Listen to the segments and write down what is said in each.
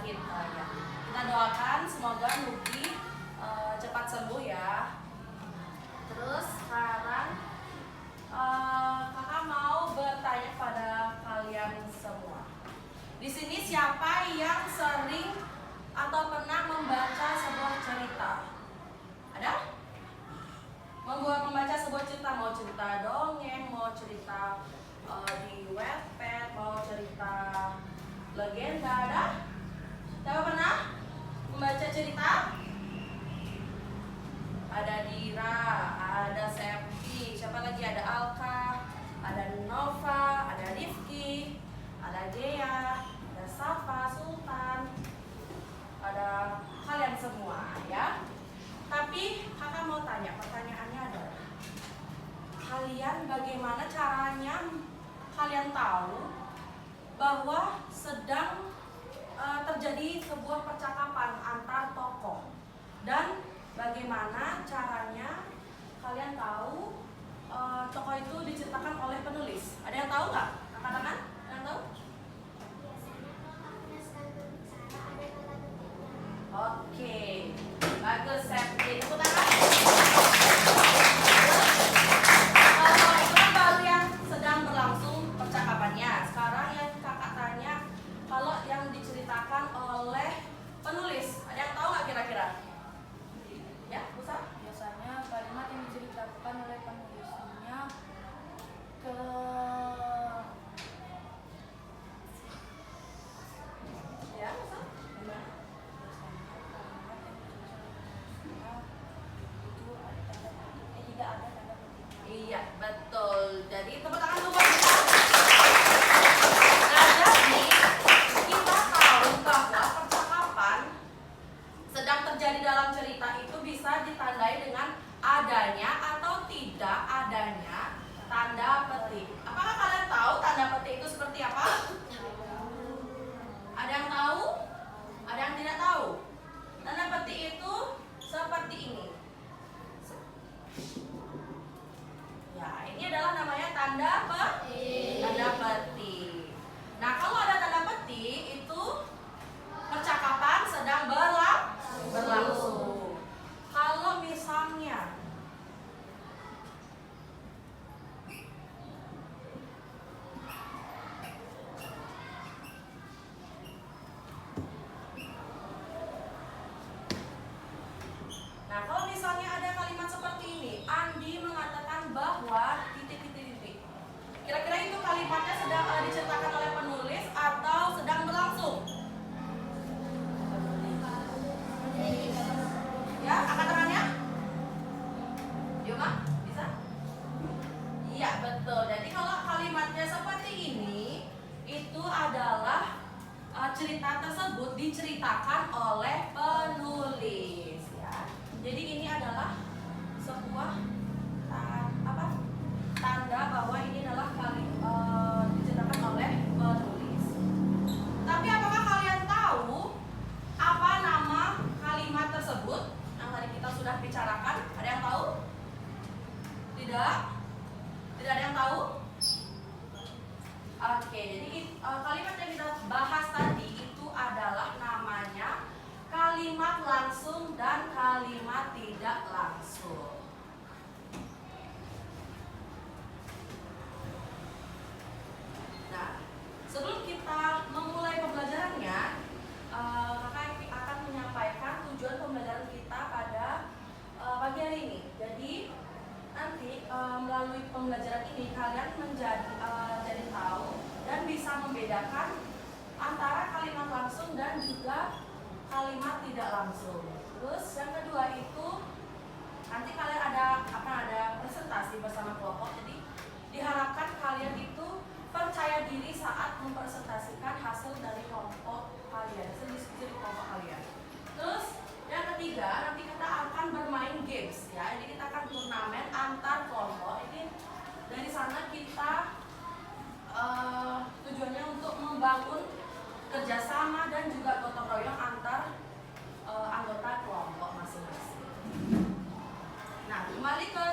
sakit. Ya. Kita doakan semoga Nugi cepat sembuh ya. Terus sekarang kakak mau bertanya pada kalian semua. Di sini siapa yang sering atau pernah membaca sebuah cerita? Ada? Membaca sebuah cerita, mau cerita dongeng, mau cerita di Wattpad, mau cerita legenda, ada? Siapa pernah membaca cerita? Ada Dira, ada Septi, siapa lagi? Ada Alka, ada Nova, ada Rifki, ada Dea, ada Safa, Sultan, ada kalian semua ya. Tapi kakak mau tanya, pertanyaannya adalah kalian bagaimana caranya kalian tahu bahwa sedang terjadi sebuah percakapan antar tokoh, dan bagaimana caranya kalian tahu tokoh itu diceritakan oleh penulis? Ada yang tahu nggak? Katakan, ada yang tahu? Oke, bagus Septi. Tepuk tangan. Itu kan baru yang sedang berlangsung percakapannya. Sekarang yang kakak tanya, kalau yang diceritakan oleh penulis, ada yang tahu nggak kira-kira? Ya, Busa? Biasanya kalimat yang diceritakan oleh penulisnya ke Ya, Busa? Gimana? tidak ada tanda petik. Iya, betul. Jadi tepuk tangan dulu buat kita. Nah, jadi kita tahu bahwa percakapan sedang terjadi dalam cerita itu bisa ditandai dengan adanya atau tidak adanya tanda petik. Apakah kalian tahu tanda petik itu seperti apa? Ada yang tahu? Ada yang tidak tahu? Tanda petik itu seperti ini. Ya, ini adalah namanya tanda petik. Tanda petik. Nah, kalau ada tanda petik itu percakapan sedang berlangsung. Kalau misalnya ada kalimat seperti ini, Andi mengatakan bahwa titik. Kira-kira itu kalimatnya sedang diceritakan oleh penulis atau sedang berlangsung? Ya, angkat tangannya. Yuk, Mak, bisa? Iya, betul. Jadi kalau kalimatnya seperti ini, itu adalah cerita tersebut diceritakan oleh penulis ya. Jadi ini adalah sebuah tanda bahwa ini adalah diceritakan oleh penulis. Tapi apakah kalian tahu apa nama kalimat tersebut yang tadi kita sudah bicarakan? Ada yang tahu? Tidak? Tidak ada yang tahu? Oke, jadi kalimat yang kita bahas tadi itu adalah namanya kalimat langsung dan kalimat tidak langsung. Nah, sebelum kita memulai pembelajarannya, kakak akan menyampaikan tujuan pembelajaran kita pada pagi hari ini. Jadi nanti melalui pembelajaran ini kalian jadi tahu dan bisa membedakan antara kalimat langsung dan juga kalimat tidak langsung. Terus yang kedua itu nanti kalian akan ada presentasi bersama kelompok. Jadi diharapkan kalian itu percaya diri saat mempresentasikan hasil dari kelompok kalian, hasil diskusi di kelompok kalian. Terus yang ketiga nanti kita akan bermain games ya. Jadi kita akan turnamen antar kelompok. Ini dari sana kita tujuannya untuk membangun kerjasama dan juga gotong royong antar anggota kelompok masing-masing. Nah, kembali ke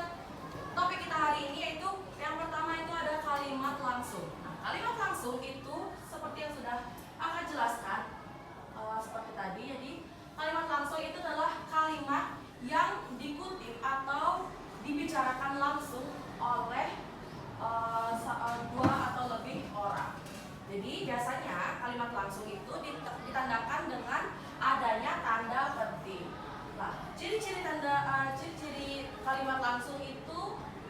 topik kita hari ini, yaitu yang pertama itu ada kalimat langsung. Nah, kalimat langsung itu seperti yang sudah langsung itu ditandakan dengan adanya tanda petik. Nah, ciri-ciri kalimat langsung itu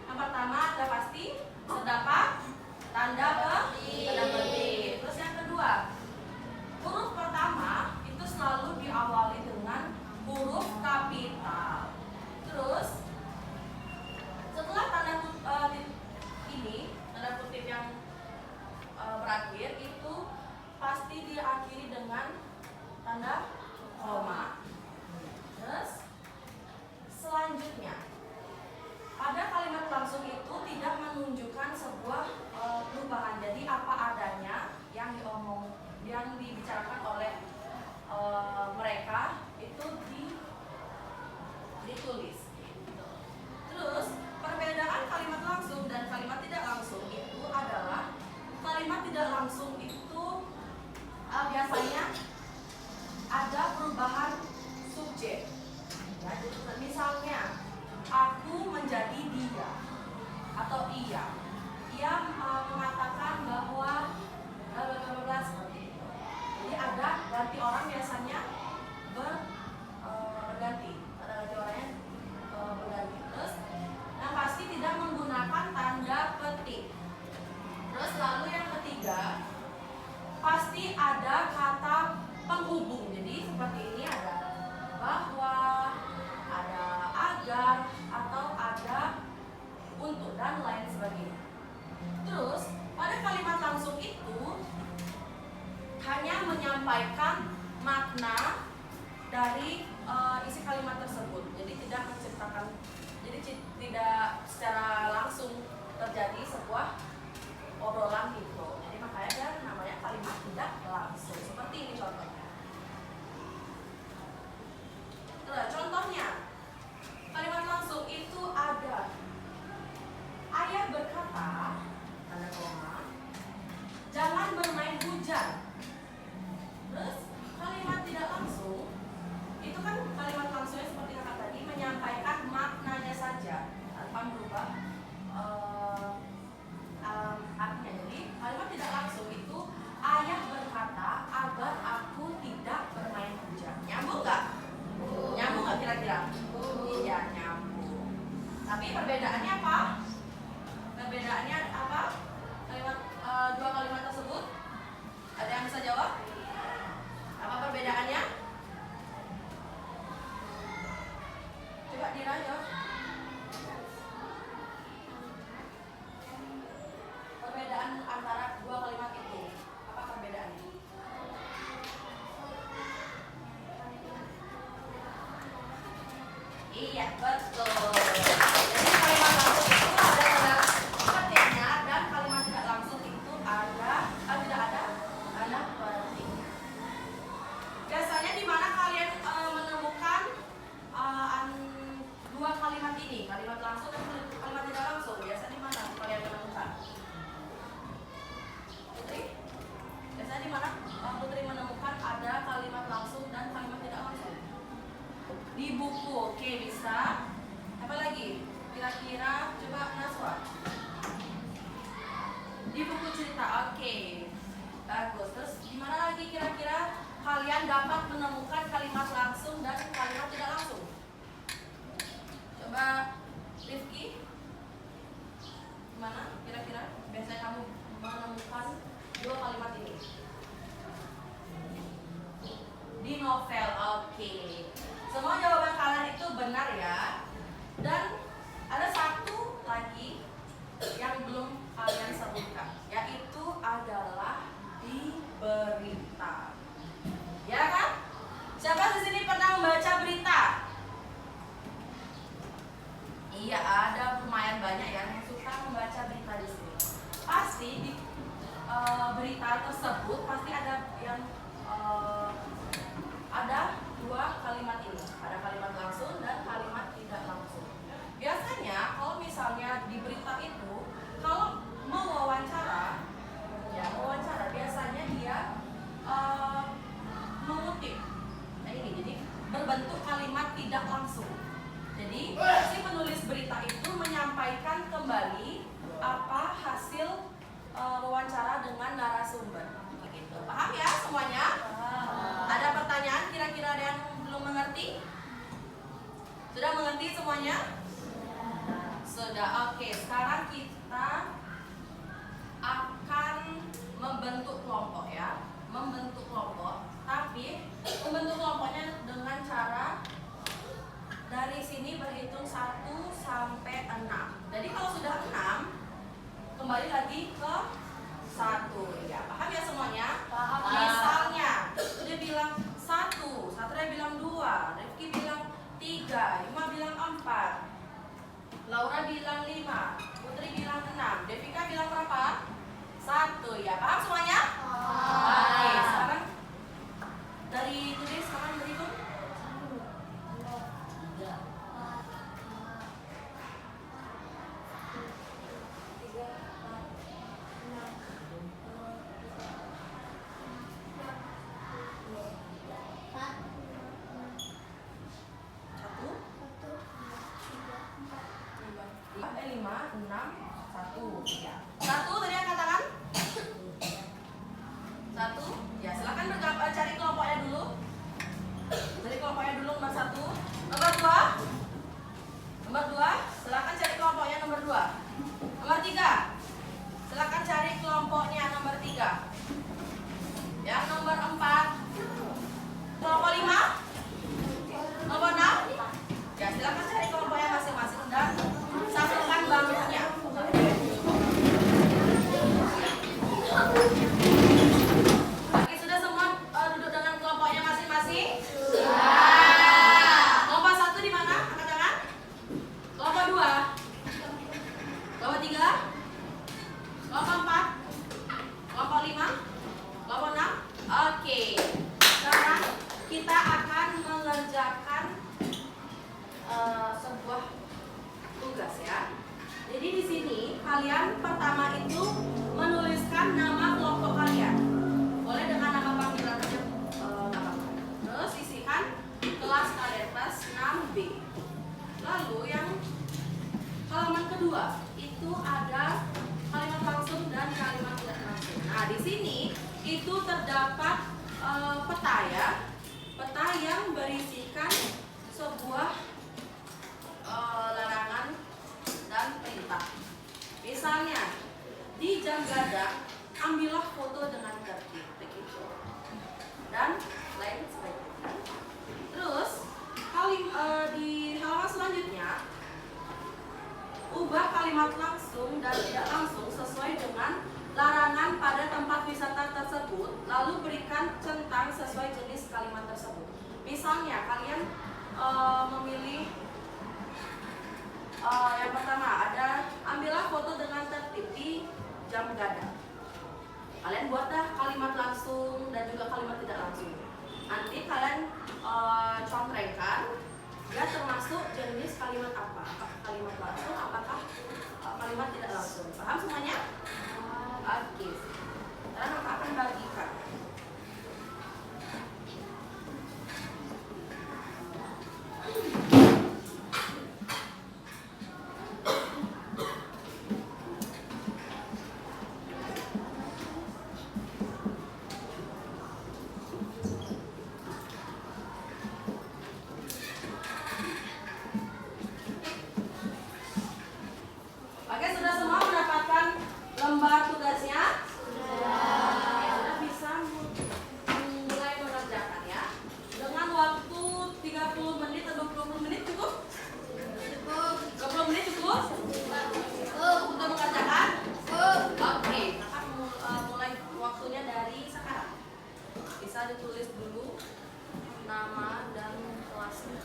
yang pertama ada pasti terdapat tanda petik. Terus yang kedua, huruf pertama itu selalu diawali dengan huruf kapital. Terus setelah tanda kutip yang berakhir itu pasti diakhiri dengan tanda koma. Terus selanjutnya pada kalimat langsung itu tidak menunjukkan sebuah perubahan. Jadi apa adanya yang dibicarakan oleh mereka itu ditulis. Terus perbedaan kalimat langsung dan kalimat tidak langsung itu adalah kalimat tidak langsung itu biasanya ada perubahan subjek. Ya, misalnya aku menjadi dia atau ia. Ia mengatakan bahwa seperti itu. Jadi ada ganti orang biasanya berganti. Ada ganti orangnya berganti. Terus yang pasti tidak menggunakan tanda petik. Terus lalu yang ketiga pasti ada kata penghubung. Jadi seperti ini ada bahwa, ada agar, atau ada untuk dan lain sebagainya. Terus pada kalimat langsung itu hanya menyampaikan makna dari isi kalimat tersebut. Jadi tidak menciptakan, jadi tidak secara langsung terjadi sebuah obrolan gitu. Jadi makanya dia namanya kalimat tidak langsung. Seperti ini contohnya. Contohnya kalimat langsung itu ada ayah berkata, tanda koma, jangan bermain hujan. Terus kalimat tidak langsung itu kan kalimat langsungnya seperti kata tadi menyampaikan maknanya saja tanpa merubah artinya. Jadi kalimat tidak langsung itu ayah berkata agar aku tidak bermain hujan. Nyambung nggak? Nyambung nggak kira-kira? Iya, nyambung. Tapi perbedaannya apa? Perbedaannya apa? Dua kalimat tersebut? Ada yang bisa jawab? Apa perbedaannya? Coba Dira jawab. Perbedaan antara dua kalimat itu, apa perbedaannya? Iya, betul. Jadi kalimat langsung itu ada tanda petiknya dan kalimat tidak langsung itu tidak ada tanda petiknya. Biasanya di mana kalian menemukan dua kalimat ini, kalimat langsung dan kalimat tidak langsung? Biasanya di mana kalian menemukan? Putri? Biasanya di mana Putri menemukan ada kalimat langsung dan kalimat tidak langsung? Di buku, oke, bisa. Apa lagi? Kira-kira coba Naswa. Di buku cerita, oke, bagus. Terus di mana lagi kira-kira kalian dapat menemukan kalimat langsung dan kalimat tidak langsung? Coba Rifki, gimana kira-kira biasanya kamu menemukan dua kalimat ini? Di novel, oke. Semua jawaban kalian itu benar ya. Dan ada satu lagi yang belum kalian sebutkan, yaitu adalah di berita. Ya kan? Siapa di sini pernah membaca berita? Iya, ada lumayan banyak yang suka membaca berita di sini. Pasti di berita tersebut pasti ada yang ada dua kalimat ini, ada kalimat langsung dan kalimat tidak langsung. Biasanya kalau misalnya di berita itu, kalau mau wawancara, biasanya dia mengutip, ini jadi berbentuk kalimat tidak langsung. Jadi si penulis berita itu menyampaikan kembali apa hasil wawancara dengan narasumber. Begitu. Paham ya semuanya? semuanya? Sudah. Oke, sekarang kita akan membentuk kelompok ya. Membentuk kelompok, tapi membentuk kelompoknya dengan cara dari sini berhitung 1 sampai 6. Jadi kalau sudah 6, kembali lagi ke 1 ya. Paham ya semuanya? Paham. Misalnya dia bilang 1, Satria bilang 2, Rifki bilang 3, Ima bilang 4, Laura bilang 5, Putri bilang 6, Devika bilang berapa? 1 ya. Paham semuanya? Oke, sekarang dari tulis sekarang berhitung. 1 tadi yang katakan? 1 ya, silakan cari kelompoknya dulu. Cari kelompoknya dulu nomor 1. Nomor 2. Nomor 2, silakan cari kelompoknya nomor 2. Nomor 3, silakan cari kelompoknya nomor 3. Yang nomor 4, kelompok 5. Nomor 6, ya silakan cari kelompoknya masing-masing dan satukan bangkunya. Oke, sudah semua duduk dengan kelompoknya masing-masing? Kelompok 1 di mana? Angkat tangan. Kelompok 2. Kelompok 3. Kelompok 4. Kelompok 5. Kelompok 6. Oke. Sekarang kita akan mengerjakan sebuah tugas ya. Jadi di sini kalian pertama itu menuliskan nama kelompok kalian. Boleh dengan nama panggilan aja, nama. Terus sisihkan kelas kalian, kelas 6B. Lalu yang halaman kedua itu ada kalimat langsung dan kalimat tidak langsung. Nah, di sini itu terdapat peta ya. Peta yang berisikan sebuah larangan dan perintah. Misalnya di jam gadang ambillah foto dengan tertib begitu dan lain sebagainya. Terus di halaman selanjutnya ubah kalimat langsung dan tidak langsung sesuai dengan larangan pada tempat wisata tersebut, lalu berikan centang sesuai jenis kalimat tersebut. Misalnya kalian memilih yang pertama ada ambillah foto dengan tertib di jam gadang. Kalian buatlah kalimat langsung dan juga kalimat tidak langsung. Nanti kalian contrengkan dia termasuk jenis kalimat apa? Apakah kalimat langsung? Apakah kalimat tidak langsung? Paham semuanya? Oke. Sekarang aku akan bagikan. Oke, sudah semua mendapatkan lembar tugasnya? Sudah bisa mulai mengerjakan ya. Dengan waktu 30 menit atau 20 menit cukup? 20 menit cukup? Untuk mengerjakan? Oke, akan mulai waktunya dari sekarang. Bisa ditulis dulu nama dan kelasnya.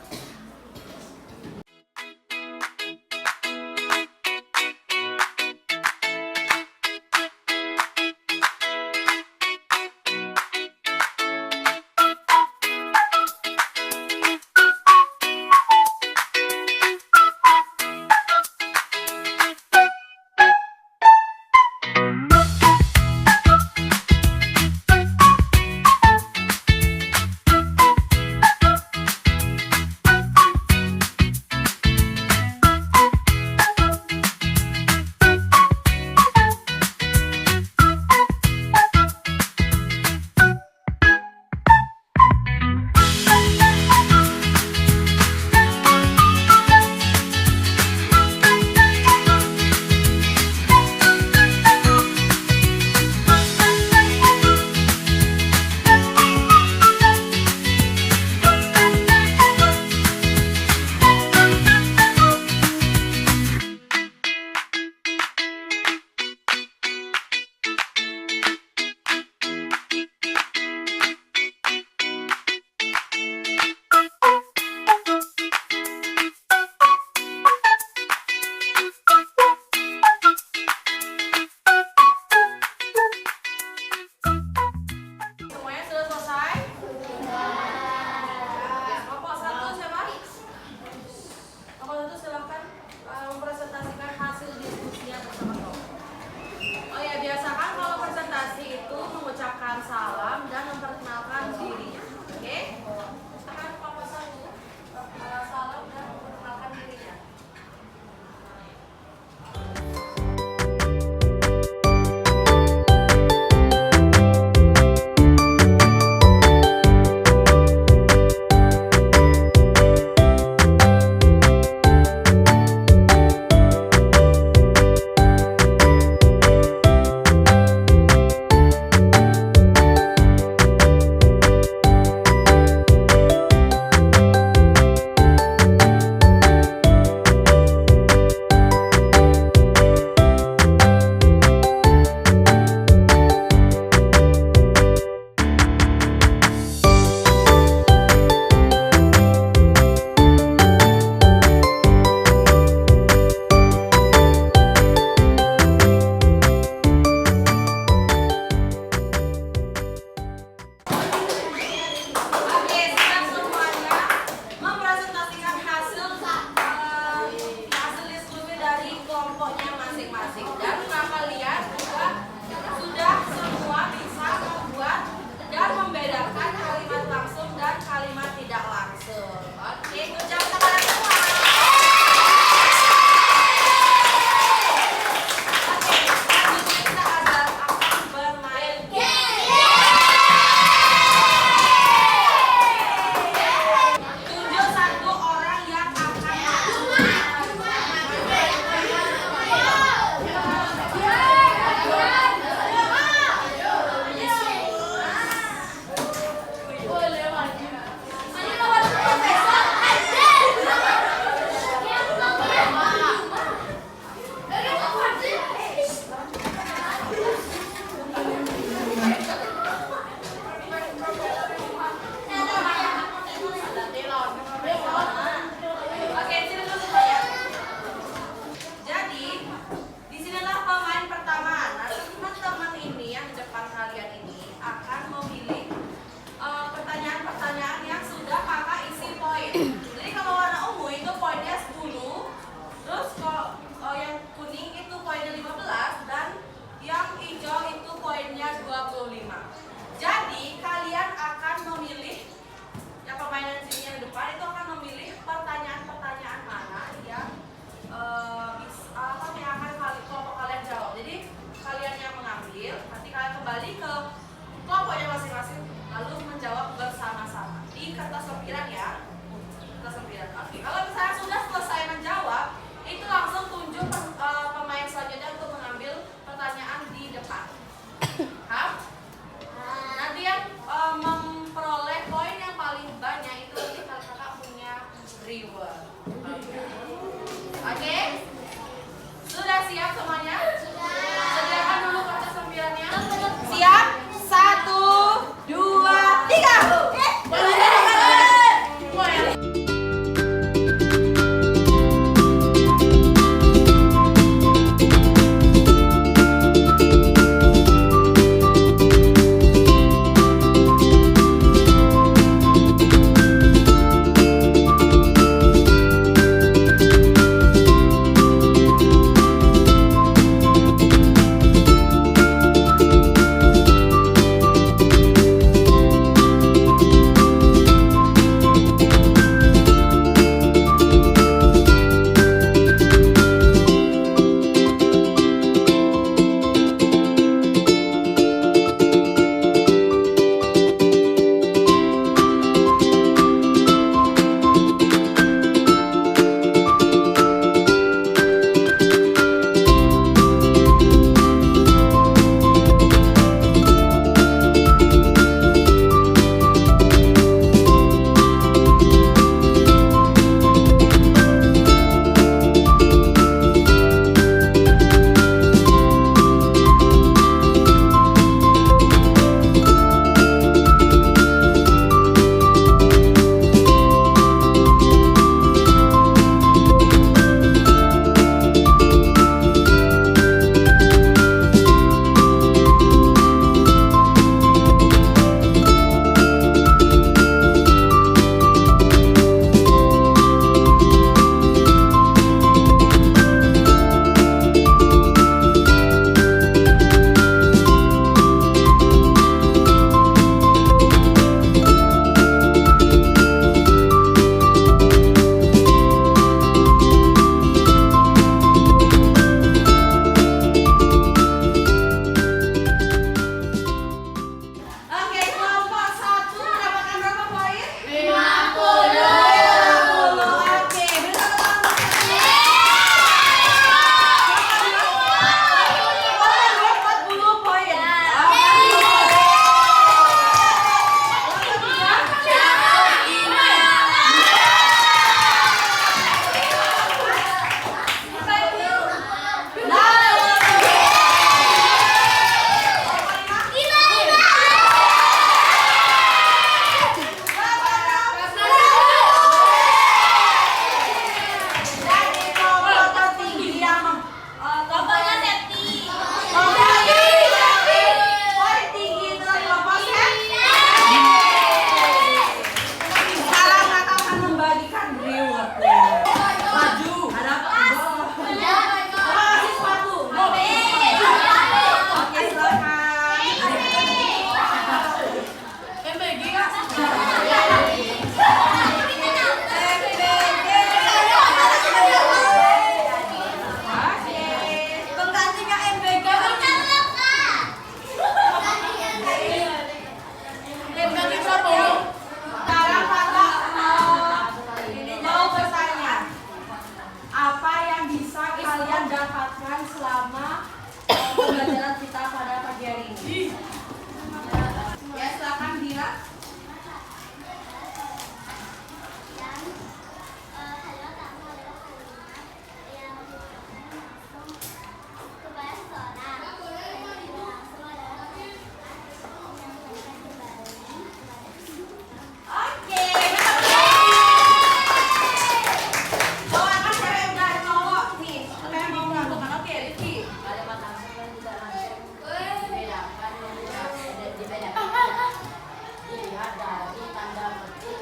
ya dari tanda petik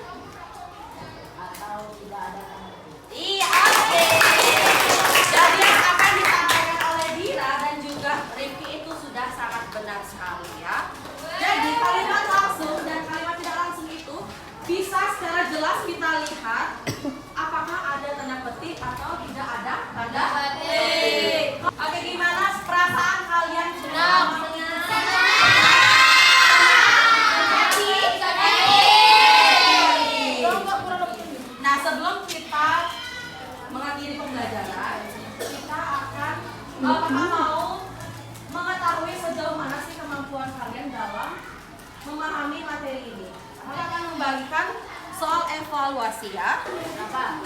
atau tidak ada tanda petik. Iya, oke. Jadi yang akan disampaikan oleh Dira dan juga Rifki itu sudah sangat benar sekali ya. Jadi kalimat langsung dan kalimat tidak langsung itu bisa secara jelas kita lihat apakah ada tanda petik atau tidak ada tanda petik. Oke, gimana perasaan kalian sudah Nah, sebelum kita mengakhiri pembelajaran, kita akan apakah mau mengetahui sejauh mana sih kemampuan kalian dalam memahami materi ini. Kita akan membagikan soal evaluasi ya. Kenapa?